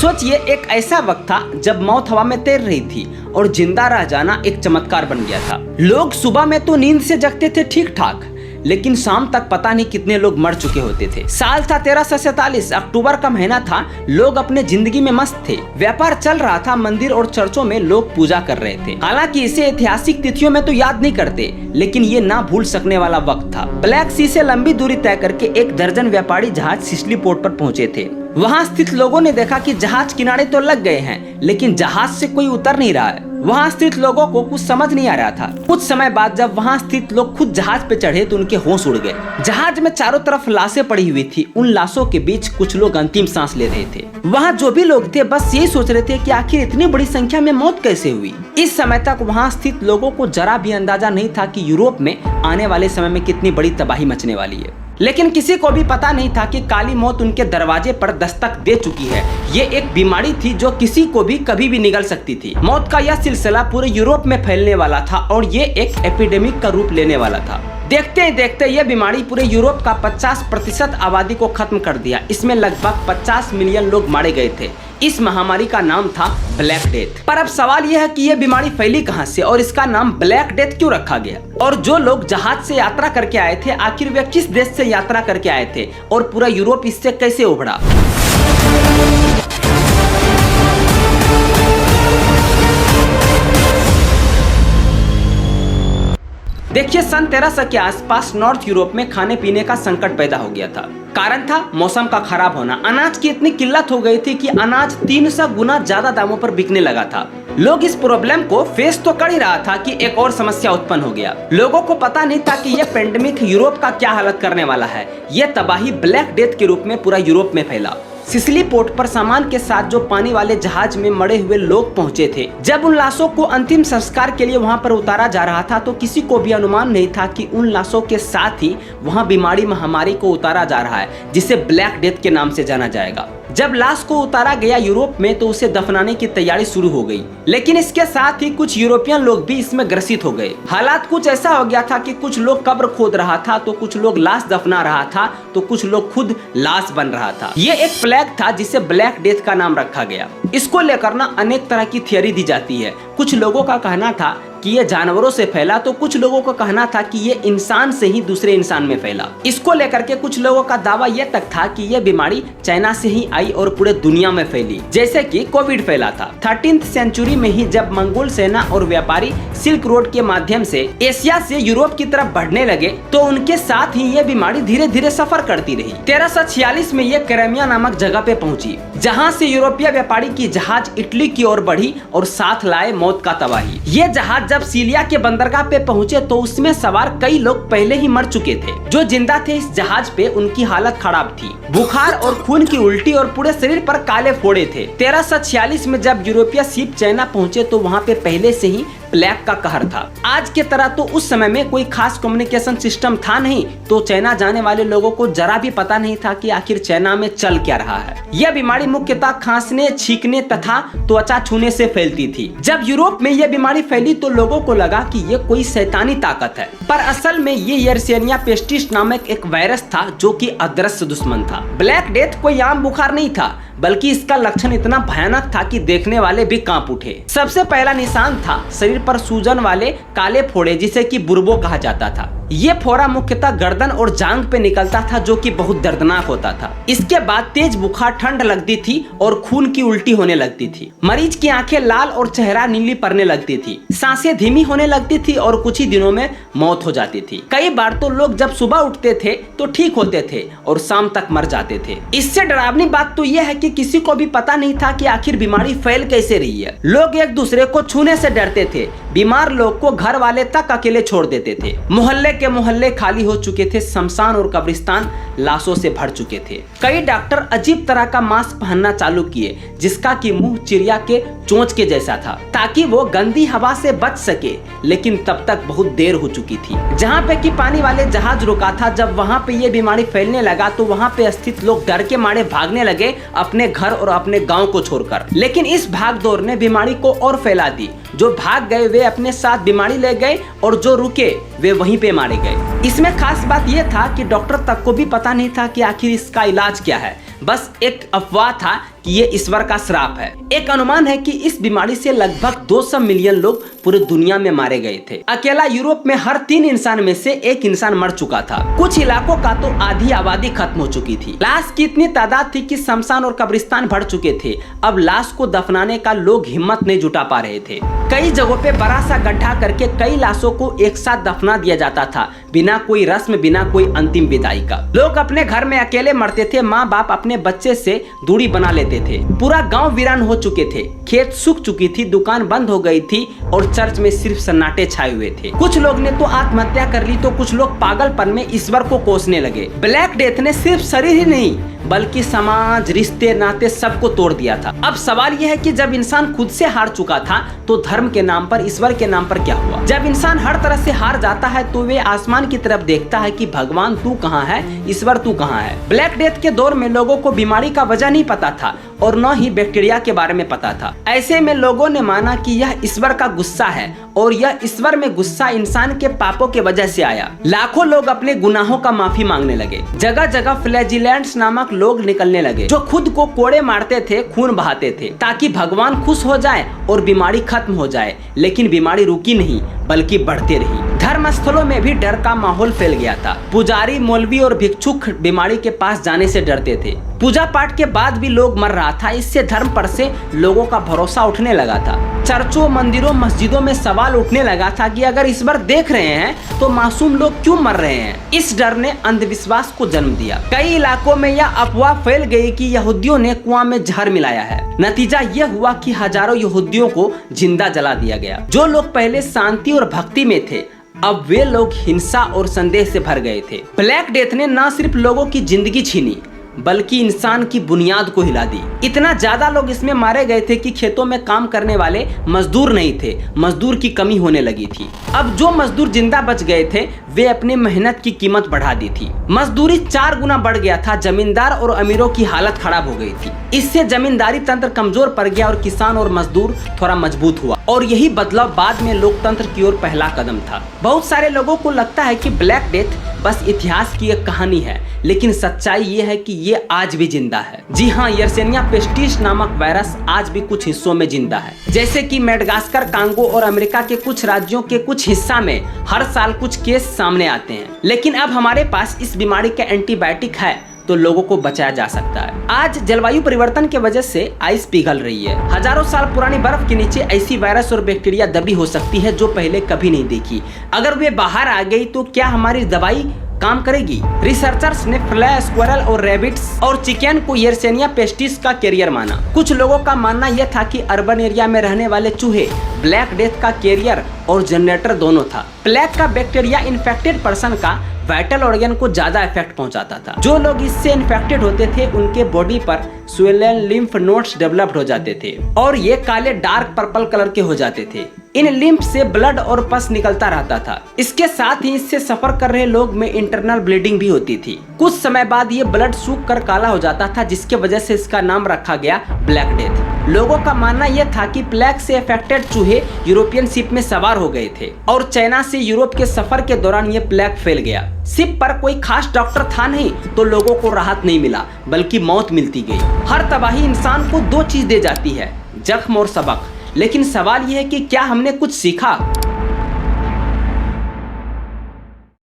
सोचिए, एक ऐसा वक्त था जब मौत हवा में तैर रही थी और जिंदा रह जाना एक चमत्कार बन गया था। लोग सुबह में तो नींद से जगते थे ठीक ठाक, लेकिन शाम तक पता नहीं कितने लोग मर चुके होते थे। साल था 1347, अक्टूबर का महीना था। लोग अपने जिंदगी में मस्त थे, व्यापार चल रहा था, मंदिर और चर्चों में लोग पूजा कर रहे थे। हालांकि इसे ऐतिहासिक तिथियों में तो याद नहीं करते, लेकिन ये ना भूल सकने वाला वक्त था। ब्लैक सी से लंबी दूरी तय करके 1 दर्जन व्यापारी जहाज सिसिली पोर्ट पर पहुंचे थे। वहां स्थित लोगों ने देखा कि जहाज किनारे तो लग गए हैं, लेकिन जहाज से कोई उतर नहीं रहा है। वहां स्थित लोगों को कुछ समझ नहीं आ रहा था। कुछ समय बाद जब वहां स्थित लोग खुद जहाज पे चढ़े तो उनके होश उड़ गए। जहाज में चारों तरफ लाशें पड़ी हुई थी। उन लाशों के बीच कुछ लोग अंतिम सांस ले रहे थे। वहां जो भी लोग थे बस यही सोच रहे थे कि आखिर इतनी बड़ी संख्या में मौत कैसे हुई। इस समय तक वहां स्थित लोगों को जरा भी अंदाजा नहीं था कि यूरोप में आने वाले समय में कितनी बड़ी तबाही मचने वाली है। लेकिन किसी को भी पता नहीं था कि काली मौत उनके दरवाजे पर दस्तक दे चुकी है। ये एक बीमारी थी जो किसी को भी कभी भी निगल सकती थी। मौत का यह सिलसिला पूरे यूरोप में फैलने वाला था और ये एक एपिडेमिक का रूप लेने वाला था। देखते ही देखते यह बीमारी पूरे यूरोप का 50% आबादी को खत्म कर दिया। इसमें लगभग 50 मिलियन लोग मारे गए थे। इस महामारी का नाम था ब्लैक डेथ। पर अब सवाल यह है कि यह बीमारी फैली कहां से और इसका नाम ब्लैक डेथ क्यों रखा गया? और जो लोग जहाज से यात्रा करके आए थे, आखिर वे किस देश से यात्रा करके आए थे और पूरा यूरोप इससे कैसे उभरा? देखिए, सन 1300 के आसपास नॉर्थ यूरोप में खाने पीने का संकट पैदा हो गया था। कारण था मौसम का खराब होना। अनाज की इतनी किल्लत हो गई थी कि अनाज 300 गुना ज्यादा दामों पर बिकने लगा था। लोग इस प्रॉब्लम को फेस तो कर ही रहा था कि एक और समस्या उत्पन्न हो गया। लोगों को पता नहीं था कि यह पेंडेमिक यूरोप का क्या हालत करने वाला है। यह तबाही ब्लैक डेथ के रूप में पूरा यूरोप में फैला। सिसिली पोर्ट पर सामान के साथ जो पानी वाले जहाज में मरे हुए लोग पहुंचे थे, जब उन लाशों को अंतिम संस्कार के लिए वहां पर उतारा जा रहा था तो किसी को भी अनुमान नहीं था कि उन लाशों के साथ ही वहां बीमारी महामारी को उतारा जा रहा है, जिसे ब्लैक डेथ के नाम से जाना जाएगा। जब लाश को उतारा गया यूरोप में तो उसे दफनाने की तैयारी शुरू हो गई, लेकिन इसके साथ ही कुछ यूरोपियन लोग भी इसमें ग्रसित हो गए। हालात कुछ ऐसा हो गया था कि कुछ लोग कब्र खोद रहा था तो कुछ लोग लाश दफना रहा था तो कुछ लोग खुद लाश बन रहा था। ये एक प्लेग था जिसे ब्लैक डेथ का नाम रखा गया। इसको लेकर ना अनेक तरह की थियरी दी जाती है। कुछ लोगों का कहना था कि ये जानवरों से फैला, तो कुछ लोगों का कहना था कि ये इंसान से ही दूसरे इंसान में फैला। इसको लेकर के कुछ लोगों का दावा यह तक था कि यह बीमारी चाइना से ही आई और पूरे दुनिया में फैली, जैसे कि कोविड फैला था। 13th सेंचुरी में ही जब मंगोल सेना और व्यापारी सिल्क रोड के माध्यम से एशिया से यूरोप की तरफ बढ़ने लगे तो उनके साथ ही यह बीमारी धीरे धीरे सफर करती रही। 1346 में यह क्रेमिया नामक जगह पे पहुंची, जहां से यूरोपीय व्यापारी की जहाज इटली की ओर बढ़ी और साथ लाए मौत का तबाही। ये जहाज जब सीलिया के बंदरगाह पे पहुंचे तो उसमें सवार कई लोग पहले ही मर चुके थे। जो जिंदा थे इस जहाज पे उनकी हालत खराब थी, बुखार और खून की उल्टी और पूरे शरीर पर काले फोड़े थे। 1346 में जब यूरोपीय शिप चाइना पहुंचे तो वहाँ पे पहले से ही प्लेग का कहर था। आज के तरह तो उस समय में कोई खास कम्युनिकेशन सिस्टम था नहीं, तो चाइना जाने वाले लोगों को जरा भी पता नहीं था कि आखिर चाइना में चल क्या रहा है। यह बीमारी मुख्यतः खांसने, छींकने तथा त्वचा छूने से फैलती थी। जब यूरोप में यह बीमारी फैली तो लोगों को लगा कि ये कोई शैतानी ताकत है, पर असल में ये यर्सेनिया पेस्टिस नामक एक वायरस था जो कि अदृश्य दुश्मन था। ब्लैक डेथ कोई आम बुखार नहीं था, बल्कि इसका लक्षण इतना भयानक था कि देखने वाले भी कांप उठे। सबसे पहला निशान था शरीर पर सूजन वाले काले फोड़े, जिसे कि बुर्बो कहा जाता था। ये फोड़ा मुख्यतः गर्दन और जांघ पे निकलता था, जो कि बहुत दर्दनाक होता था। इसके बाद तेज बुखार, ठंड लगती थी और खून की उल्टी होने लगती थी। मरीज की आंखें लाल और चेहरा नीली पड़ने लगती थी, सांसें धीमी होने लगती थी और कुछ ही दिनों में मौत हो जाती थी। कई बार तो लोग जब सुबह उठते थे तो ठीक होते थे और शाम तक मर जाते थे। इससे डरावनी बात तो यह है कि किसी को भी पता नहीं था कि आखिर बीमारी फैल कैसे रही है। लोग एक दूसरे को छूने से डरते थे। बीमार लोग को घर वाले तक अकेले छोड़ देते थे। मोहल्ले के मोहल्ले खाली हो चुके थे। शमशान और कब्रिस्तान लाशों से भर चुके थे। कई डॉक्टर अजीब तरह का मास्क पहनना चालू किए, जिसका कि मुंह चिड़िया के चोंच के जैसा था, ताकि वो गंदी हवा से बच सके। लेकिन तब तक बहुत देर हो चुकी थी। जहाँ पे कि पानी वाले जहाज रुका था, जब वहाँ पे ये बीमारी फैलने लगा तो वहाँ पे स्थित लोग डर के मारे भागने लगे अपने घर और अपने गांव को छोड़कर। लेकिन इस भागदौड़ ने बीमारी को और फैला दी। जो भाग गए वे अपने साथ बीमारी ले गए और जो रुके वे वहीं पे मारे गए। इसमें खास बात यह था कि डॉक्टर तक को भी पता नहीं था कि आखिर इसका इलाज क्या है। बस एक अफवाह था कि ये ईश्वर का श्राप है। एक अनुमान है कि इस बीमारी से लगभग 200 मिलियन लोग पूरी दुनिया में मारे गए थे। अकेला यूरोप में हर 3 इंसान में से 1 इंसान मर चुका था। कुछ इलाकों का तो आधी आबादी खत्म हो चुकी थी। लाश की इतनी तादाद थी कि शमशान और कब्रिस्तान भर चुके थे। अब लाश को दफनाने का लोग हिम्मत नहीं जुटा पा रहे थे। कई जगहों पे बड़ा सा गड्ढा करके कई लाशों को एक साथ दफना दिया जाता था, बिना कोई रस्म, बिना कोई अंतिम विदाई का। लोग अपने घर में अकेले मरते थे। माँ बाप अपने बच्चे से दूरी बना लेते थे। पूरा गांव वीरान हो चुके थे। खेत सूख चुकी थी, दुकान बंद हो गई थी और चर्च में सिर्फ सन्नाटे छाए हुए थे। कुछ लोग ने तो आत्महत्या कर ली, तो कुछ लोग पागलपन में ईश्वर को कोसने लगे। ब्लैक डेथ ने सिर्फ शरीर ही नहीं बल्कि समाज, रिश्ते, नाते सबको तोड़ दिया था। अब सवाल यह है कि जब इंसान खुद से हार चुका था तो धर्म के नाम पर, ईश्वर के नाम पर क्या हुआ? जब इंसान हर तरह से हार जाता है तो वे आसमान की तरफ देखता है कि भगवान तू कहाँ है, ईश्वर तू कहाँ है। ब्लैक डेथ के दौर में लोगों को बीमारी का वजह नहीं पता था और न ही बैक्टीरिया के बारे में पता था। ऐसे में लोगों ने माना कि यह ईश्वर का गुस्सा है और यह ईश्वर में गुस्सा इंसान के पापों के वजह से आया। लाखों लोग अपने गुनाहों का माफी मांगने लगे। जगह जगह फ्लैजिलेंट्स नामक लोग निकलने लगे जो खुद को कोड़े मारते थे, खून बहाते थे ताकि भगवान खुश हो जाए और बीमारी खत्म हो जाए। लेकिन बीमारी रुकी नहीं बल्कि बढ़ती रही। धर्म स्थलों में भी डर का माहौल फैल गया था। पुजारी, मौलवी और भिक्षुक बीमारी के पास जाने से डरते थे। पूजा पाठ के बाद भी लोग मर रहा था। इससे धर्म पर से लोगों का भरोसा उठने लगा था। चर्चों, मंदिरों, मस्जिदों में सवाल उठने लगा था कि अगर ईश्वर देख रहे हैं तो मासूम लोग क्यों मर रहे हैं। इस डर ने अंधविश्वास को जन्म दिया। कई इलाकों में यह अफवाह फैल गई कि यहूदियों ने कुआं में जहर मिलाया है। नतीजा यह हुआ कि हजारों यहूदियों को जिंदा जला दिया गया। जो लोग पहले शांति और भक्ति में थे, अब वे लोग हिंसा और संदेह से भर गए थे। ब्लैक डेथ ने न सिर्फ लोगों की जिंदगी छीनी बल्कि इंसान की बुनियाद को हिला दी। इतना ज्यादा लोग इसमें मारे गए थे कि खेतों में काम करने वाले मजदूर नहीं थे। मजदूर की कमी होने लगी थी। अब जो मजदूर जिंदा बच गए थे वे अपनी मेहनत की कीमत बढ़ा दी थी। मजदूरी 4 गुना बढ़ गया था। जमींदार और अमीरों की हालत खराब हो गई थी। इससे जमींदारी तंत्र कमजोर पड़ गया और किसान और मजदूर थोड़ा मजबूत हुआ। और यही बदलाव बाद में लोकतंत्र की ओर पहला कदम था। बहुत सारे लोगों को लगता है कि ब्लैक डेथ बस इतिहास की एक कहानी है, लेकिन सच्चाई ये है कि ये आज भी जिंदा है। जी हाँ, यर्सेनिया पेस्टिस नामक वायरस आज भी कुछ हिस्सों में जिंदा है। जैसे कि मेडागास्कर, कांगो और अमेरिका के कुछ राज्यों के कुछ हिस्सा में हर साल कुछ केस सामने आते हैं। लेकिन अब हमारे पास इस बीमारी का एंटीबायोटिक है तो लोगों को बचाया जा सकता है। आज जलवायु परिवर्तन के वजह से आइस पिघल रही है। हजारों साल पुरानी बर्फ के नीचे ऐसी वायरस और बैक्टीरिया दबी हो सकती है जो पहले कभी नहीं देखी। अगर वे बाहर आ गई तो क्या हमारी दवाई काम करेगी? रिसर्चर्स ने फ्लाई, स्क्वायरल और रैबिट्स और चिकन को यर्सेनिया पेस्टिस का कैरियर माना। कुछ लोगों का मानना यह था कि अर्बन एरिया में रहने वाले चूहे ब्लैक डेथ का कैरियर और जनरेटर दोनों था। प्लेग का बैक्टीरिया इन्फेक्टेड पर्सन का वाइटल ऑर्गन को ज्यादा इफेक्ट पहुंचाता था। जो लोग इससे इन्फेक्टेड होते थे उनके बॉडी पर स्वेलन लिम्फ नोड्स डेवलप्ड हो जाते थे और ये काले डार्क पर्पल कलर के हो जाते थे। इन लिम्फ से ब्लड और पस निकलता रहता था। इसके साथ ही इससे सफर कर रहे लोग में इंटरनल ब्लीडिंग भी होती थी। कुछ समय बाद ये ब्लड सूख कर काला हो जाता था, जिसके वजह से इसका नाम रखा गया ब्लैक डेथ। लोगों का मानना यह था कि प्लेग से अफेक्टेड चूहे यूरोपियन शिप में सवार हो गए थे और चाइना से यूरोप के सफर के दौरान ये प्लेग फैल गया। शिप पर कोई खास डॉक्टर था नहीं तो लोगों को राहत नहीं मिला बल्कि मौत मिलती गई। हर तबाही इंसान को 2 चीज दे जाती है, जख्म और सबक। लेकिन सवाल यह है कि क्या हमने कुछ सीखा?